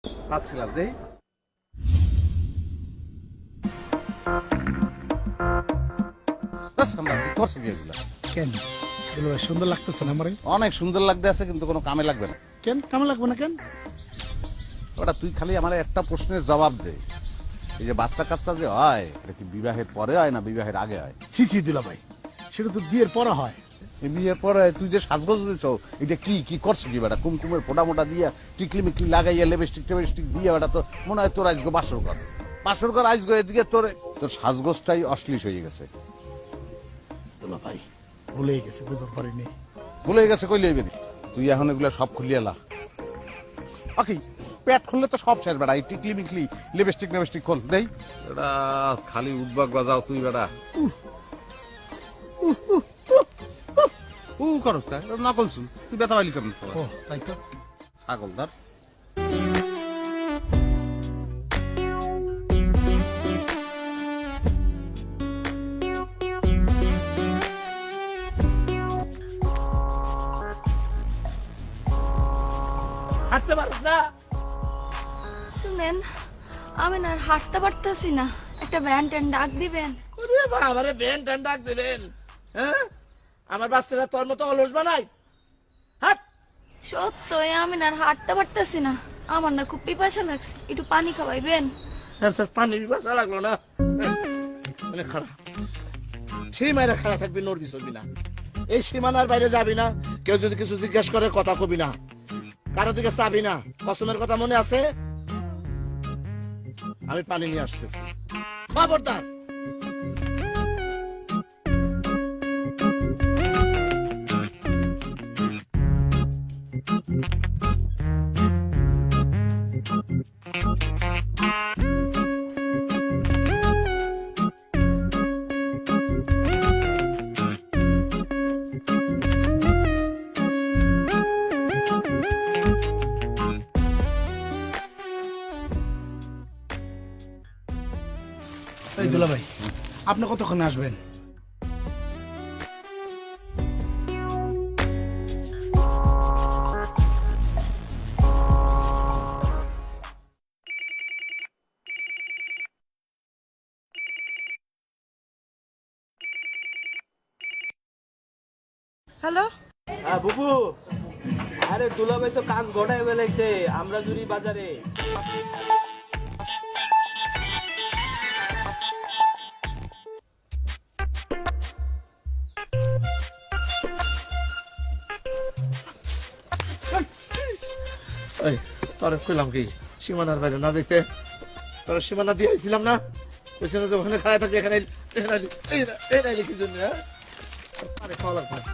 হাত খেলাম দেই কেন দুলাভাই সুন্দর লাগতেছে না আমারে? অনেক সুন্দর লাগতে আছে, কিন্তু কোনো কামে লাগবে না। কেন কামে লাগবে না কেন? ওটা তুই খালি আমার একটা প্রশ্নের জবাব দে, এই যে বাচ্চা কাচ্চা যে হয় এটা কি বিবাহের পরে হয় না বিবাহের আগে হয়? সিসি দুলাভাই, সেটা তো বিয়ের পরে হয়। এই বিয়ের পরে তুই যে সাজগোজ দিছ এটা কি কি করছো কি বেটা? কুমকুমের ফোটা মোটা দিয়া টিকলি মিকলি লাগাইয়া লিপস্টিক টেপস্টিক দিয়ে বেটা তো মনে হয় তোর আজকে বাসর ঘর আজকে এদিকে তোর সাজগোজটাই অশ্লীল হয়ে গেছে। দুলাভাই ভুলে গেছে, বুঝতে পারিনি। ভুলে গেছে কই লইবে তুই এখন এগুলা সব খুলিয়ে লা। আকি পেট খুললে তো সব শেষ বেটা। এই টিকলি মিকলি লিপস্টিক নেপস্টিক খোল দেই বেটা, খালি উদ্বাগ বাজাও তুই বেটা। করস তাই না করছুন তুই ব্যথা পাইলি কেমন? ও তাই তো। ছাগলদার হাঁটতে পারিস না? শুনেন, আমি না আর হাঁটতে পারতেছি না, একটা ভ্যান ট্যান ডাক দিবেন। ওরে বাবারে, বেন টান ডাক দিবেন? হ্যাঁ, আমার বাচ্চারা তোর মতো অলস বানাই? হাট! সত্যই আমি না আর হাঁটতে পারতেছি না, আমার না খুব পিপাসা লাগছে, একটু পানি খাওয়াইবেন। তোর পানি পিপাসা লাগলো না? মানে খারাপ সেই মায়েরা খারাপ থাকবি, নড়বি চলবি না, এই সীমানার বাইরে যাবি না। কেউ যদি কিছু জিজ্ঞেস করে কথা কবি না, কারো দিকে চাবি না। কসমের কথা মনে আছে? আমি পানি নিয়ে আসতেছি, খবরদার। এই দুলাভাই, আপনি কতক্ষণে আসবেন? হ্যালো, হ্যাঁ বুবু, আরে দুলাভাই তো কাজ ঘটায় বেলাইছে আমরা জুড়ি বাজারে। এই তোর কইলাম কি সীমানার বাইরে না দেখতে? তোর সীমানা দিয়ে আইছিলাম না? ওইখানে তো ওখানে খাওয়া থাকবে, এখানে এই কি জন্য? হ্যাঁ, আরে খাওয়া লাগবে না।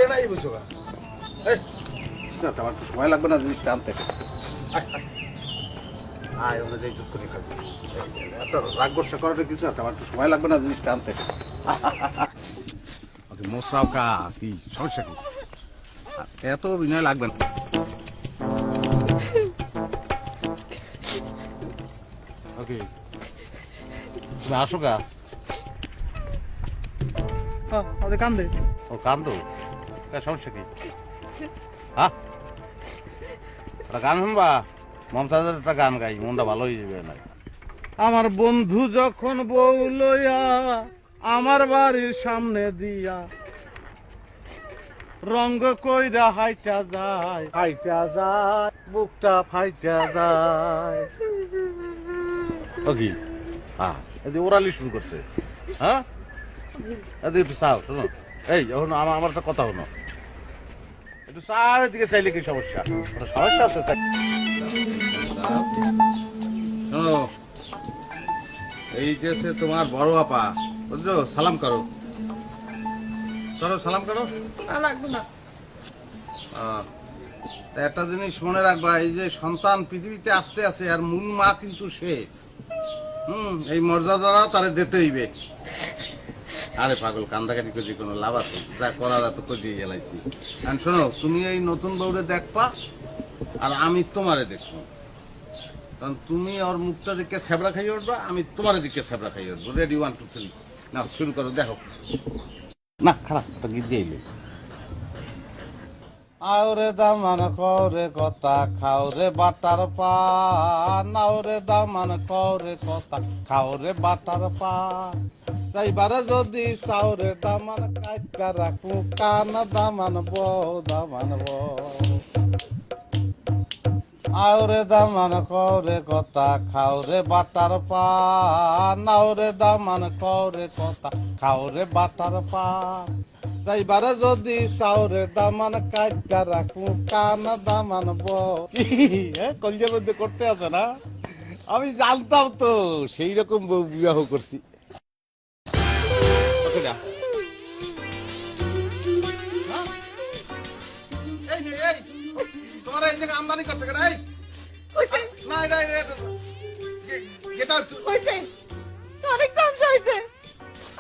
এরাই বুঝছো না, আমার তো সময় লাগবে না জিনিসটা আনতে। আয় ওরা যাই যুক্ত করে খাবি, এত রাগ বর্ষা করাটা কিছু আছে, আমার তো সময় লাগবে না জিনিসটা আনতে। মশরাও কা কি সমস্যা কি? এত বিনয় লাগবে না। ওকে তুমি আসো কা? কান্দে ও কান্দো, সমস্যা কি? হ্যাঁ একটা গান শুনবা? মমতাজের একটা গান গাই, মনটা ভালো হয়ে যাবে না। আমার বন্ধু যখন বউ লইয়া আমার বাড়ির সামনে দিয়া রঙ্গ কইরা হাইটা যায় বুকটা ফাইটা যায়। ওকে হ্যাঁ এদি ওরালি শুরু করছে। হ্যাঁ এদি একটু চাও শোনো, এই এখন আমার একটা কথা হলো, একটু চাও দিকে চাইলে কি সমস্যা? কোনো সমস্যা আছে? শোনো, এই যে সে তোমার বড় আপা, বুঝছো? সালাম করো, সালাম করো। তা একটা জিনিস মনে রাখবা, এই যে সন্তান পৃথিবীতে আসতে আছে আর মূল মা কিন্তু সে। এই মর্যাদাটা তারে দিতে হইবে। আরে পাগল, কান্দাকাটি করে কোনো লাভ আছে? যা করার এত করে গেলাইছি। আর শোনো, তুমি এই নতুন বউরে দেখবা আর আমি তোমারে দেখবো, কারণ তুমি ওর মুখটা দিকে ছ্যাবড়া খাইয়ে উঠবা, আমি তোমার দিকে ছ্যাবড়া খাইয়ে উঠবো। রেডি 1 2 3 না, শুরু করো। দেখো না, খারাপ একটা গীত দিয়ে এলো। আওরে দামান করে কথা খাওরে বাটার পা, নাওরে দামান করে কথা খাওরে বাটার পা, তাইবারে যদি সাউরে দামান কাইটা রাখু কান দামান দামান আওরে দামান করে কথা খাওরে বাটার পা, নাওরে দামান করে কথা খাওরে বাটার পা, তাইবারে যদি সাউরে দামান কাইটা রাখু কান দামান কলজের মধ্যে করতে আছে না? আমি জানতাম তো সেই রকম বিবাহ করছি। তোমার এই জায়গায় আমদানি করছে কেন? অনেক তামসা হয়েছে,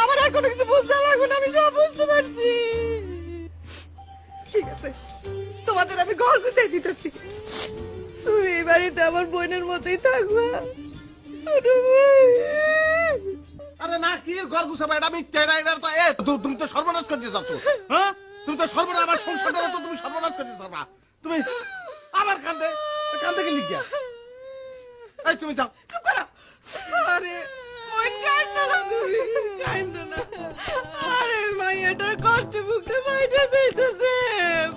আমার আর কোনো কিছু বুঝতে লাগবে না, আমি সব বুঝতে পারছি। ঠিক আছে, তোমাদের আমি ঘর গুছিয়ে দিতেছি, তুমি এই বাড়িতে আমার বোনের মতোই থাকবা। আরে না, কি ঘর গুছাবো? এটা মিথ্যা, এটা তো তুমি তো সর্বনাশ করতে যাচ্ছ। হ্যাঁ, তুমি তো সর্বনাশ, আমার সংসারটা তো তুমি সর্বনাশ করতে যাবা। তুমি আবার কান্দে কি লিখিয়া? এই তুমি যাও। চুপ করো। আরে বোন, কাঁদো না তুমি, কাঁদো না। আরে মাইয়াটার কষ্টে বুকতে মাইটা যাইতেছে।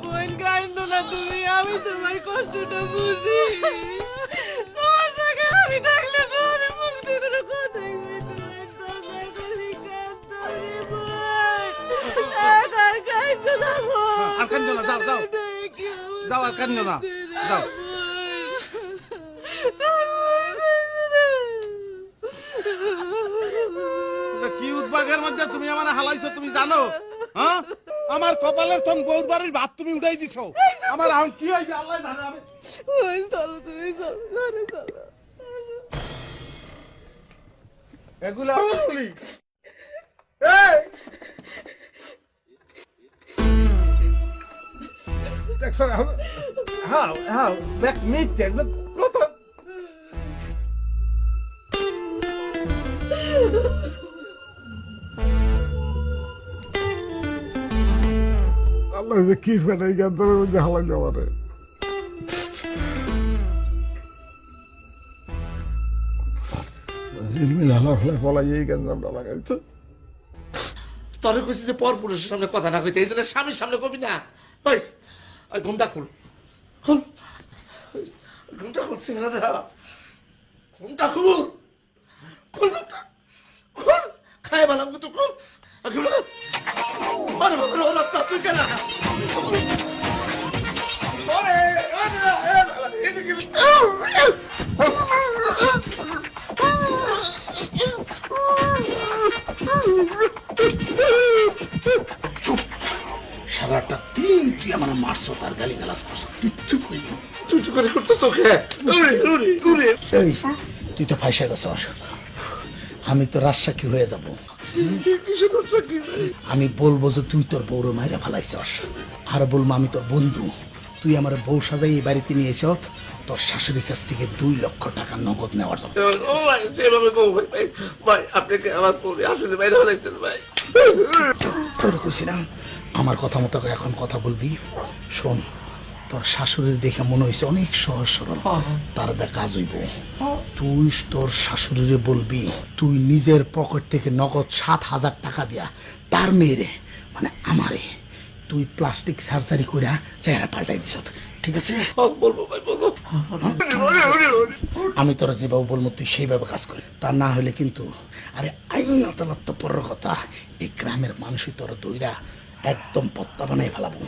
বোন, কাঁদো না তুমি, আমি তোমার কষ্টটা বুঝি। তোমার জায়গায় আমি থাকলে তোমার মুখ দিয়ে কোনো কথাই বলতে পারতাম না। কাঁদো রে বোন, আর কাঁদো না বোন। আর কান্দো না, যাও যাও যাও, আর কান্দো না, যাও। কি উদ্বাগের মধ্যে তুমি আমার হালাইছো, তুমি জানো? হ্যাঁ, আমার কপালের তন বউর বাড়ির ভাত তুমি উঠাই দিছো। আমার এখন কি হয়েছে আল্লাহ জানে। আমি ওই চলো, তুমি চলো, ঘরে চলো। এগুলো বলি দেখছো? হ্যাঁ হ্যাঁ, মিথ্যে এগুলো কথা। আল্লাহ যে কি ফেলে জ্ঞানের মধ্যে হালাই যাবারে। তরে কইছি যে পর পুরুষের সামনে কথা না কইতে, এই জন্য স্বামীর সামনে কবি না। ওই ওই ঘুমটা খুল, খুল ঘুমটা খুলছি না, ঘুমটা খুল, খুল ঘুমটা খুল, খাই বালাম কিন্তু খুল। তুই কেন সারাটা দিন তুই আমার মারছো, তার গালি গালাস করছো, কিচ্ছু করি তুই করে করতো চোখে। তুই তো ফাইসা গেছস, আমি তো রাজসাক্ষী হয়ে যাব। আমি বলবো যে তুই তোর বউরে মাইরা ফেলাইছস, আর বলবো আমি তোর বন্ধু, তুই আমার বউ সাজাই এই বাড়িতে নিয়ে এসে তোর শাশুড়ির কাছ থেকে 2 লক্ষ টাকা নগদ নেওয়ার জন্য। তোর খুশি না? আমার কথা মতো এখন কথা বলবি। শোন, তোর শাশুড়ির দেখে মনে হয়েছে অনেক সহজ সরল, তার দা কাজ হইব। তুই তোর শাশুড়িরে বলবি তুই নিজের পকেট থেকে নগদ 7,000 টাকা দিয়া তার মেয়েরে মানে আমারে তুই প্লাস্টিক সার্জারি কইরা চেহারা পাল্টাই দিস, ঠিক আছে? বলবো ভাই, বলবো। আমি তোরা যেভাবে বলবো তুই সেইভাবে কাজ করি, তা না হলে কিন্তু আরে আইন আদালত তো পরের কথা, এই গ্রামের মানুষই তোরা দইরা একদম পত্তা বানাই ফেলাবো।